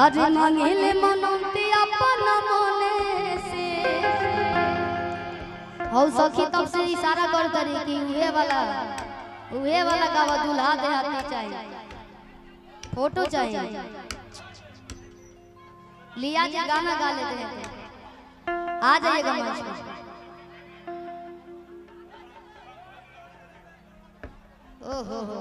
अरे मांगिले मनोती अपन मने से हो सखी तब से इशारा कर करी कि उहे वाला गावा दूल्हा दे हाथी चाहिए फोटो चाहिए लिया जी गाना गा लेते हैं आ जाइएगा मंच पे ओहो हो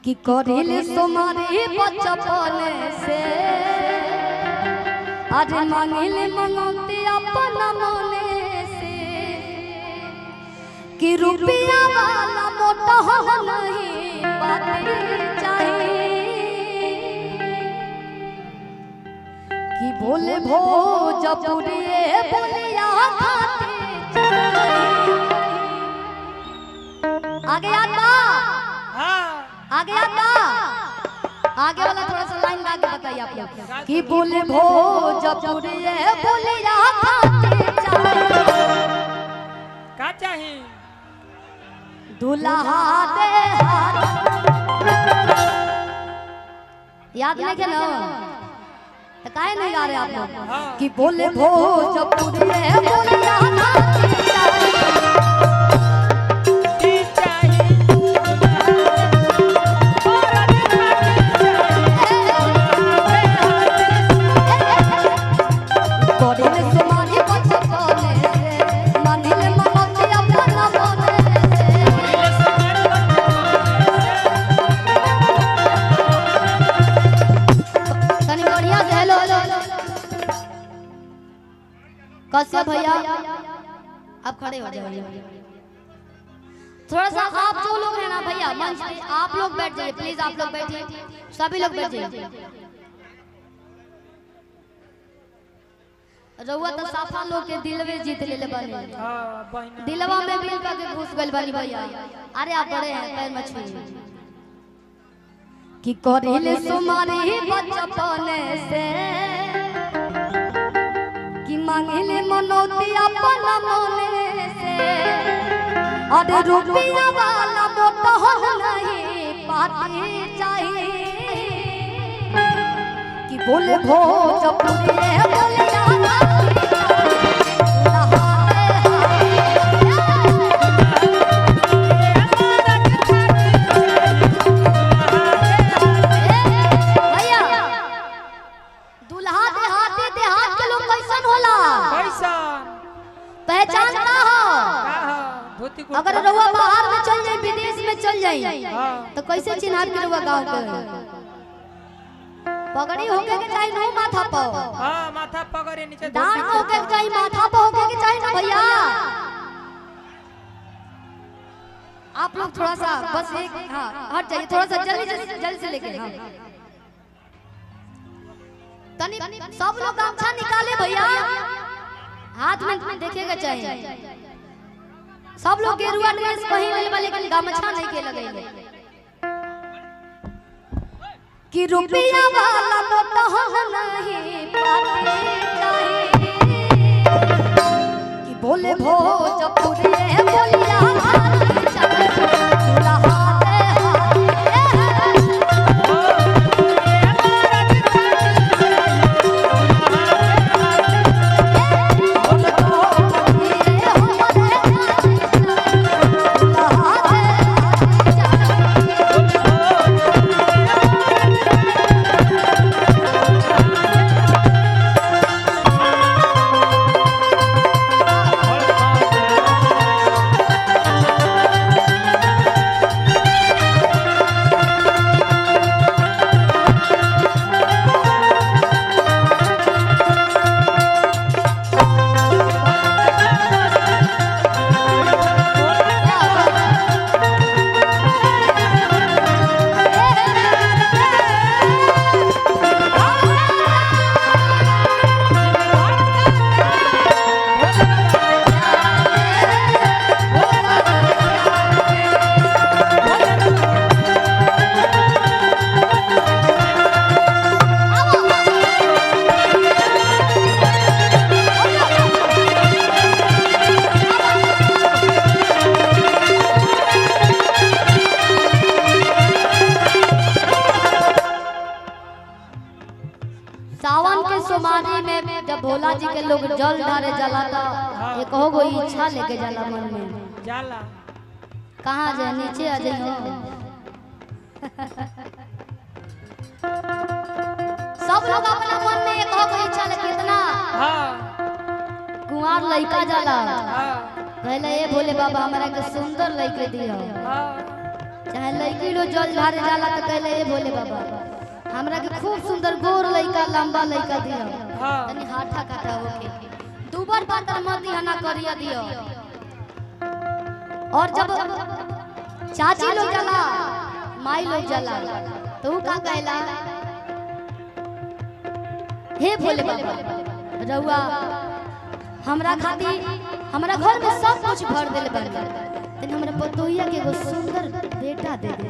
कि करिले तुम्हारे बचपन से आज मांगिले मंगते अपन मने से कि रुपया वाला मोटा हो नहीं बातें चाहिए कि बोले भोजपुरी बोलिया खाते आगे आता आगे आता आगे वाला थोड़ा सा लाइन गा के बताइए आप लोग कि बोले भोजपुरी बोलिया खाते का चाहिए दुल्हा दे हाथ याद नहीं के ना तो काहे नहीं गा रहे आप लोग कि बोले भोजपुरी बोलिया कश्यप भैया आप खड़े हो जाइए थोड़ा सा आप जो लोग हैं ना भैया मंच पे आप लोग बैठ जाइए प्लीज आप लोग बैठिए सभी लोग बैठ जाइए रउआ तो साफा लोग के दिलवे जीत ले बने दिलवा में बिल का के घुस गइल बानी भैया अरे आप बड़े हैं पैर मत छुइए कि करिले तुम्हारे बचपन से कि मांगिले मनोती अपन मने से अरे रुपया वाला मोटा हो नहीं पाती चाहिए कि बोले भोजपुरी बोलिया पहचानता हो अगर रउआ बाहर में चल जाए विदेश में चल जाए तो कैसे चिन्हार के रउआ गांव के पगड़ी होके के चाहिए नो माथा पर हां माथा पगड़ी नीचे दांत होके के चाहिए माथा पर होके के चाहिए ना भैया आप लोग थोड़ा सा बस एक हां हट जाइए थोड़ा सा जल्दी से लेके हां तनी सब लोग गमछा निकाले भैया हाथ में देखेगा चाहिए सब लोग गेरुआ ड्रेस पहन ले लेकिन गमछा नहीं के लगेले कि रुपया वाला मोटा हो नहीं पाते चाहिए कि बोले भोजपुरी बोलिया खाते चाहिए दुल्हा दे जी के लोग जल ढारे जाला तो एक हो गो इच्छा लेके जाला मन में जाला कहाँ जाए नीचे आ जाइए सब लोग अपना मन में एक हो गो इच्छा ले कितना कुंवार लड़का जाला कहले ये भोले बाबा हमरा के सुंदर लड़के दियो चाहे लड़की लो जल ढारे जाला तो कहले ये भोले बाबा हमरा के खूब सुंदर गोर लड़का लंबा लड़का दियो तनी हाथा काटा होके दुबर पातर मत दिया ना करिया दियो। और जब चाची लोग जाला माई लोग जाला तो का कहला हे भोले बाबा रउआ हमरा खातिर हमरा घर में सब कुछ भर देले बा तनी हमरा पतोहिया के एगो सुंदर बेटा दे दे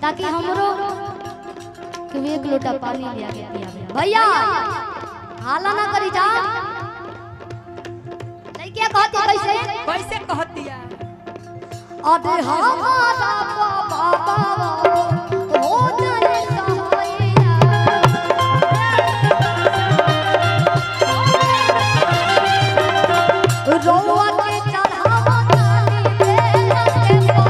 ताकि हमरो कि एक लोटा पानी लिया के पियावे भैया हाला ना करी जा लइके कहती कैसे कैसे कहती है अरे हमारा बाबा हो जाए सहाइया रोवा के चढ़ावा ताली दे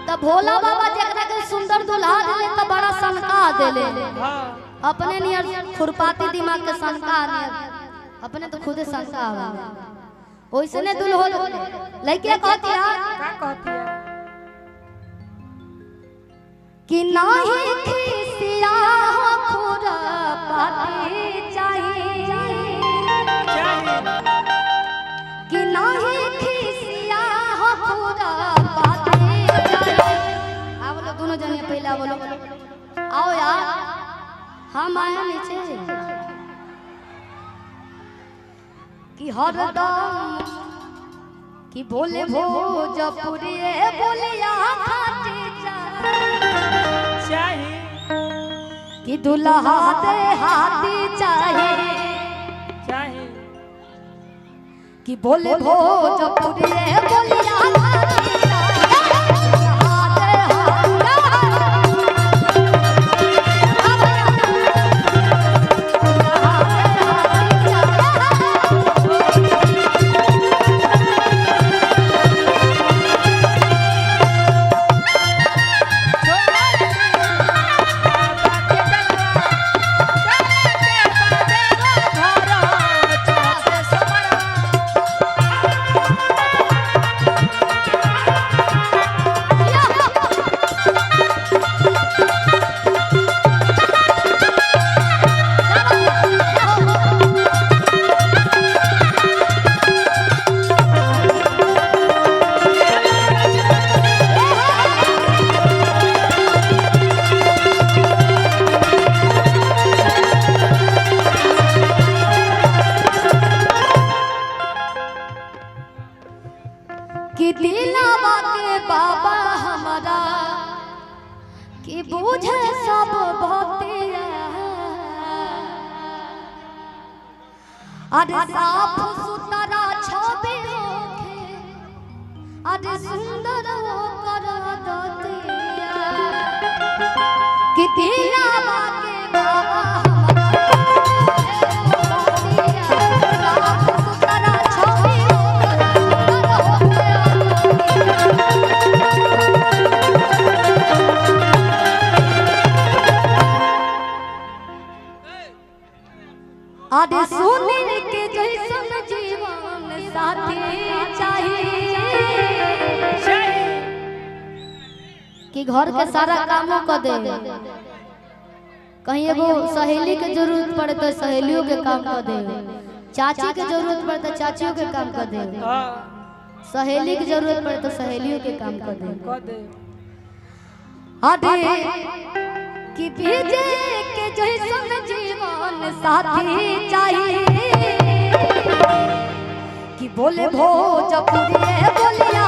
के भोला बाबा जकरा के सुंदर दुल्हा देले त बड़ा सनका देले अपने नियर खुरपाती दिमाग के सनका नियर अपने तो खुदे सनका आवा ओइसने दुल्हो लइके कहती है का कहती है कि नाही खिसिया खुरपाती चाहिए कि नाही खिसिया खुरपाती दोनों जने पहला बोलो आओ यार हम आए नीचे कि हरदम कि बोले भोजपुरी बोलिया खाती चाहिए कि दुल्हा दे हाथी चाहिए चाहिए कि बोले भोजपुरी बोलिया खाती कि दिलावा के बाबा हमारा कि बूझे सब भक्तिया अरे साफ सुथरा छवि होखे अरे सुंदर होकर दतिया कि दिलावा के बाबा आदि सुनील के जैसन जीवन साथी चाहिए कि घर के सारा कामों कर दे कहीं एगो सहेली के जरूरत पड़े तो सहेलियों के काम कर दे चाची के जरूरत पड़े तो चाचियों के काम कर दे सहेली की जरूरत पड़े तो सहेलियों के काम कर दे आदि कि भेजे के जैसन जीवन साथी चाहिए कि बोले भोजपुरी बोलिया